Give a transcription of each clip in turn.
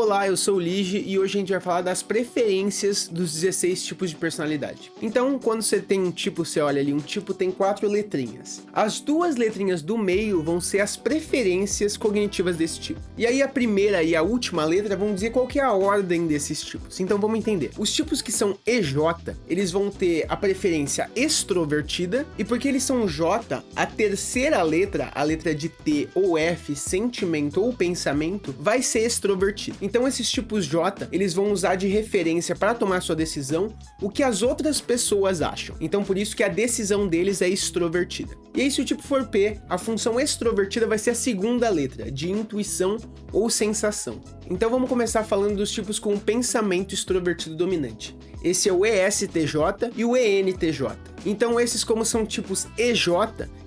Olá, eu sou o Lige e hoje a gente vai falar das preferências dos 16 tipos de personalidade. Então, quando você tem um tipo, você olha ali, um tipo tem 4 letrinhas. As 2 letrinhas do meio vão ser as preferências cognitivas desse tipo. E aí a primeira e a última letra vão dizer qual que é a ordem desses tipos. Então vamos entender. Os tipos que são EJ, eles vão ter a preferência extrovertida, e porque eles são J, a terceira letra, a letra de T ou F, sentimento ou pensamento, vai ser extrovertida. Então esses tipos J, eles vão usar de referência para tomar sua decisão o que as outras pessoas acham. Então por isso que a decisão deles é extrovertida. E aí se o tipo for P, a função extrovertida vai ser a segunda letra, de intuição ou sensação. Então vamos começar falando dos tipos com pensamento extrovertido dominante. Esse é o ESTJ e o ENTJ. Então esses, como são tipos EJ,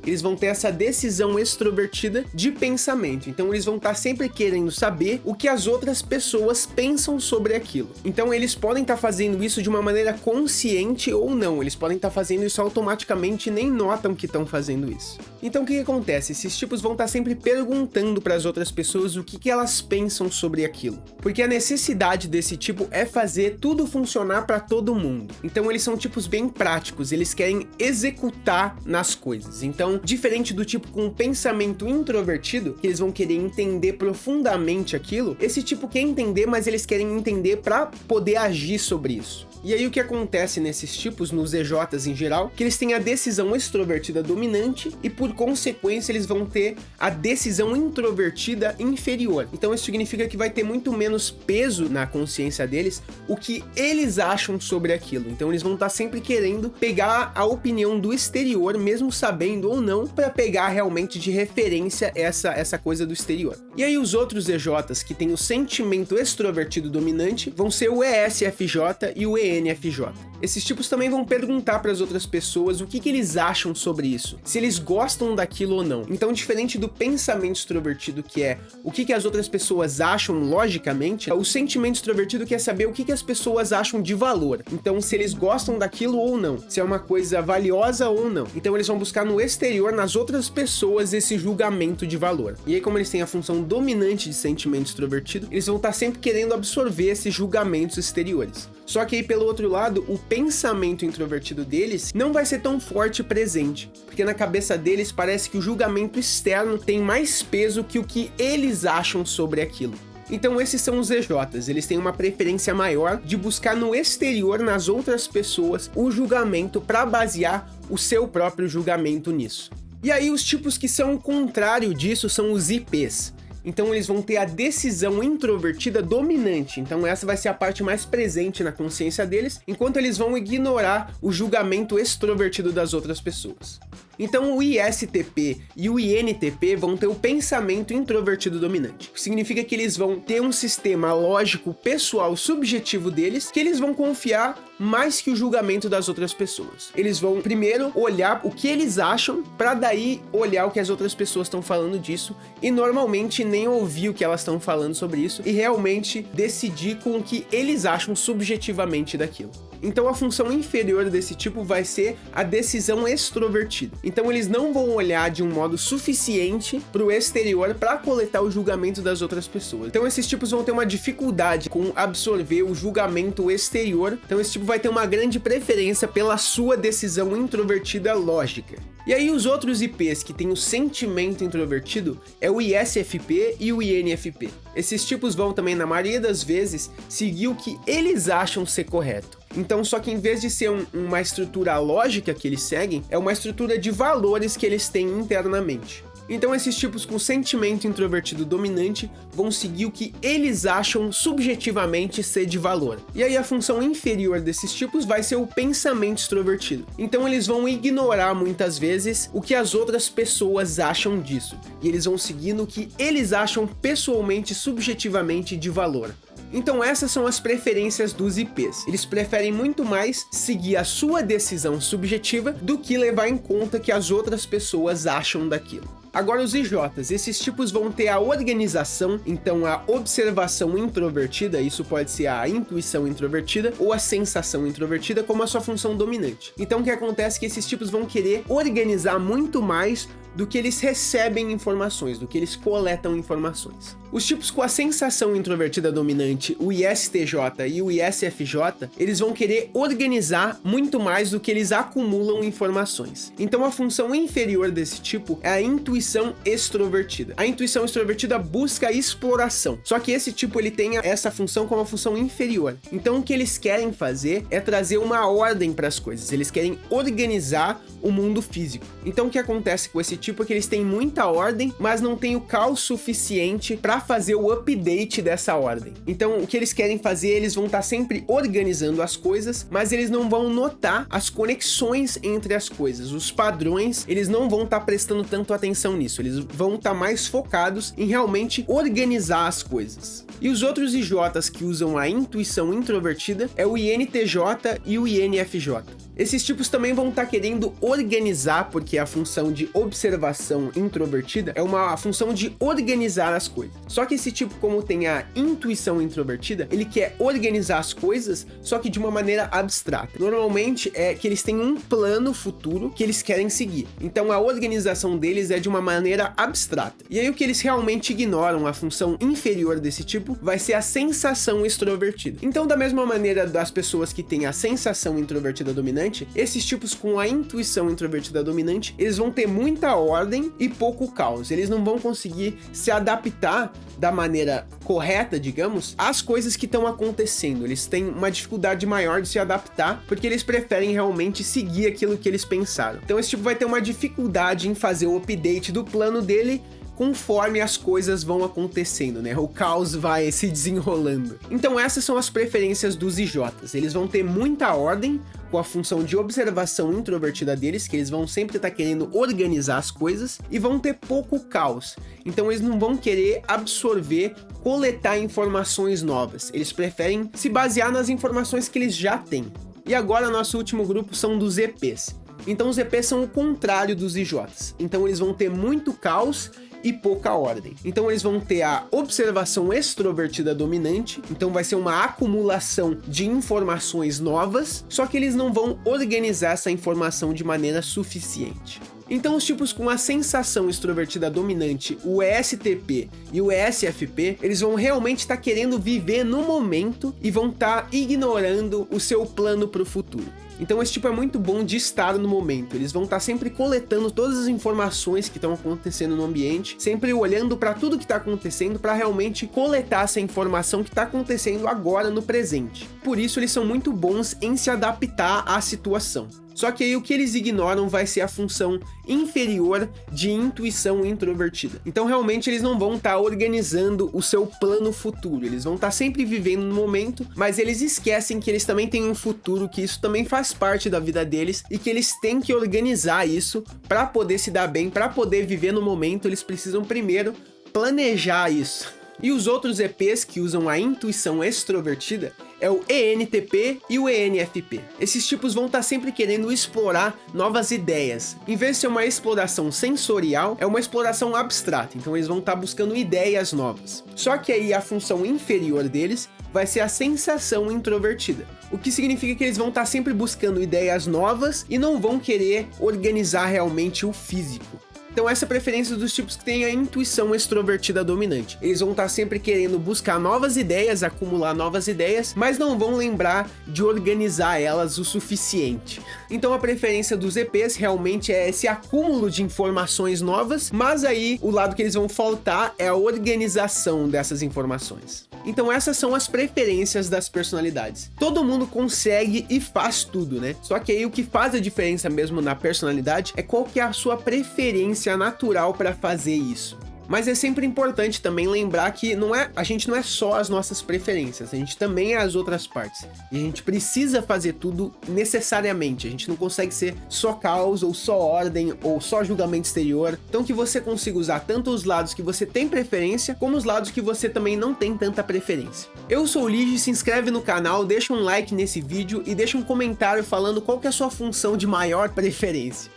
eles vão ter essa decisão extrovertida de pensamento. Então eles vão estar sempre querendo saber o que as outras pessoas pensam sobre aquilo. Então eles podem estar fazendo isso de uma maneira consciente ou não. Eles podem estar fazendo isso automaticamente e nem notam que estão fazendo isso. Então o que acontece? Esses tipos vão estar sempre perguntando para as outras pessoas o que elas pensam sobre aquilo. Porque a necessidade desse tipo é fazer tudo funcionar para todo mundo. Então eles são tipos bem práticos, eles querem executar nas coisas. Então, diferente do tipo com pensamento introvertido, que eles vão querer entender profundamente aquilo, esse tipo quer entender, mas eles querem entender para poder agir sobre isso. E aí o que acontece nesses tipos, nos EJs em geral, que eles têm a decisão extrovertida dominante e por consequência eles vão ter a decisão introvertida inferior. Então isso significa que vai ter muito menos peso na consciência deles o que eles acham sobre aquilo. Então eles vão estar sempre querendo pegar a opinião do exterior, mesmo sabendo ou não, para pegar realmente de referência essa coisa do exterior. E aí os outros EJs que têm o sentimento extrovertido dominante vão ser o ESFJ e o ENFJ. Esses tipos também vão perguntar para as outras pessoas o que eles acham sobre isso, se eles gostam daquilo ou não. Então, diferente do pensamento extrovertido, que é o que as outras pessoas acham logicamente, o sentimento extrovertido quer saber o que as pessoas acham de valor. Então, se eles gostam daquilo ou não, se é uma coisa valiosa ou não. Então, eles vão buscar no exterior, nas outras pessoas, esse julgamento de valor. E aí, como eles têm a função dominante de sentimento extrovertido, eles vão estar sempre querendo absorver esses julgamentos exteriores. Só que aí, pelo outro lado, o pensamento introvertido deles não vai ser tão forte e presente, porque na cabeça deles parece que o julgamento externo tem mais peso que o que eles acham sobre aquilo. Então esses são os EJs, eles têm uma preferência maior de buscar no exterior, nas outras pessoas, o julgamento para basear o seu próprio julgamento nisso. E aí os tipos que são o contrário disso são os IPs. Então eles vão ter a decisão introvertida dominante, então essa vai ser a parte mais presente na consciência deles, enquanto eles vão ignorar o julgamento extrovertido das outras pessoas. Então o ISTP e o INTP vão ter o pensamento introvertido dominante, o que significa que eles vão ter um sistema lógico pessoal subjetivo deles, que eles vão confiar mais que o julgamento das outras pessoas. Eles vão primeiro olhar o que eles acham, para daí olhar o que as outras pessoas estão falando disso, e normalmente nem ouvir o que elas estão falando sobre isso, e realmente decidir com o que eles acham subjetivamente daquilo. Então a função inferior desse tipo vai ser a decisão extrovertida. Então eles não vão olhar de um modo suficiente para o exterior para coletar o julgamento das outras pessoas. Então esses tipos vão ter uma dificuldade com absorver o julgamento exterior. Então esse tipo vai ter uma grande preferência pela sua decisão introvertida lógica. E aí os outros IPs que têm o sentimento introvertido é o ISFP e o INFP. Esses tipos vão também, na maioria das vezes, seguir o que eles acham ser correto. Então, só que em vez de ser uma estrutura lógica que eles seguem, é uma estrutura de valores que eles têm internamente. Então esses tipos com sentimento introvertido dominante vão seguir o que eles acham subjetivamente ser de valor. E aí a função inferior desses tipos vai ser o pensamento extrovertido. Então eles vão ignorar muitas vezes o que as outras pessoas acham disso. E eles vão seguir no que eles acham pessoalmente, subjetivamente de valor. Então essas são as preferências dos IPs. Eles preferem muito mais seguir a sua decisão subjetiva do que levar em conta o que as outras pessoas acham daquilo. Agora os IJs, esses tipos vão ter a organização, então a observação introvertida, isso pode ser a intuição introvertida ou a sensação introvertida como a sua função dominante. Então o que acontece é que esses tipos vão querer organizar muito mais do que eles recebem informações, do que eles coletam informações. Os tipos com a sensação introvertida dominante, o ISTJ e o ISFJ, eles vão querer organizar muito mais do que eles acumulam informações. Então a função inferior desse tipo é a intuição extrovertida. A intuição extrovertida busca a exploração, só que esse tipo ele tem essa função como uma função inferior. Então o que eles querem fazer é trazer uma ordem para as coisas, eles querem organizar o mundo físico. Então o que acontece com esse tipo é que eles têm muita ordem, mas não tem o caos suficiente para fazer o update dessa ordem. Então o que eles querem fazer, eles vão estar sempre organizando as coisas, mas eles não vão notar as conexões entre as coisas, os padrões, eles não vão estar prestando tanto atenção nisso, eles vão estar mais focados em realmente organizar as coisas. E os outros IJs que usam a intuição introvertida é o INTJ e o INFJ. Esses tipos também vão estar querendo organizar, porque a função de observação introvertida é uma função de organizar as coisas. Só que esse tipo, como tem a intuição introvertida, ele quer organizar as coisas, só que de uma maneira abstrata. Normalmente é que eles têm um plano futuro que eles querem seguir. Então a organização deles é de uma maneira abstrata. E aí o que eles realmente ignoram, a função inferior desse tipo, vai ser a sensação extrovertida. Então da mesma maneira das pessoas que têm a sensação introvertida dominante, esses tipos com a intuição introvertida dominante, eles vão ter muita ordem e pouco caos. Eles não vão conseguir se adaptar da maneira correta, digamos, às coisas que estão acontecendo. Eles têm uma dificuldade maior de se adaptar, porque eles preferem realmente seguir aquilo que eles pensaram. Então esse tipo vai ter uma dificuldade em fazer o update do plano dele conforme as coisas vão acontecendo, né? O caos vai se desenrolando. Então essas são as preferências dos IJs. Eles vão ter muita ordem com a função de observação introvertida deles, que eles vão sempre estar querendo organizar as coisas, e vão ter pouco caos. Então eles não vão querer absorver, coletar informações novas. Eles preferem se basear nas informações que eles já têm. E agora nosso último grupo são dos EPs. Então os EPs são o contrário dos IJs. Então eles vão ter muito caos e pouca ordem. Então eles vão ter a observação extrovertida dominante, então vai ser uma acumulação de informações novas, só que eles não vão organizar essa informação de maneira suficiente. Então os tipos com a sensação extrovertida dominante, o ESTP e o ESFP, eles vão realmente estar querendo viver no momento e vão estar ignorando o seu plano para o futuro. Então esse tipo é muito bom de estar no momento, eles vão estar sempre coletando todas as informações que estão acontecendo no ambiente, sempre olhando para tudo que está acontecendo para realmente coletar essa informação que está acontecendo agora no presente. Por isso eles são muito bons em se adaptar à situação. Só que aí o que eles ignoram vai ser a função inferior de intuição introvertida. Então realmente eles não vão estar organizando o seu plano futuro, eles vão estar sempre vivendo no momento, mas eles esquecem que eles também têm um futuro, que isso também faz parte da vida deles e que eles têm que organizar isso para poder se dar bem, para poder viver no momento, eles precisam primeiro planejar isso. E os outros EPs que usam a intuição extrovertida é o ENTP e o ENFP. Esses tipos vão estar sempre querendo explorar novas ideias. Em vez de ser uma exploração sensorial, é uma exploração abstrata. Então eles vão estar buscando ideias novas. Só que aí a função inferior deles vai ser a sensação introvertida. O que significa que eles vão estar sempre buscando ideias novas e não vão querer organizar realmente o físico. Então essa é a preferência dos tipos que têm a intuição extrovertida dominante. Eles vão estar sempre querendo buscar novas ideias, acumular novas ideias, mas não vão lembrar de organizar elas o suficiente. Então a preferência dos EPs realmente é esse acúmulo de informações novas, mas aí o lado que eles vão faltar é a organização dessas informações. Então essas são as preferências das personalidades. Todo mundo consegue e faz tudo, né? Só que aí o que faz a diferença mesmo na personalidade é qual que é a sua preferência natural para fazer isso. Mas é sempre importante também lembrar que a gente não é só as nossas preferências, a gente também é as outras partes. E a gente precisa fazer tudo necessariamente, a gente não consegue ser só caos, ou só ordem, ou só julgamento exterior. Então que você consiga usar tanto os lados que você tem preferência, como os lados que você também não tem tanta preferência. Eu sou o Lige, se inscreve no canal, deixa um like nesse vídeo e deixa um comentário falando qual que é a sua função de maior preferência.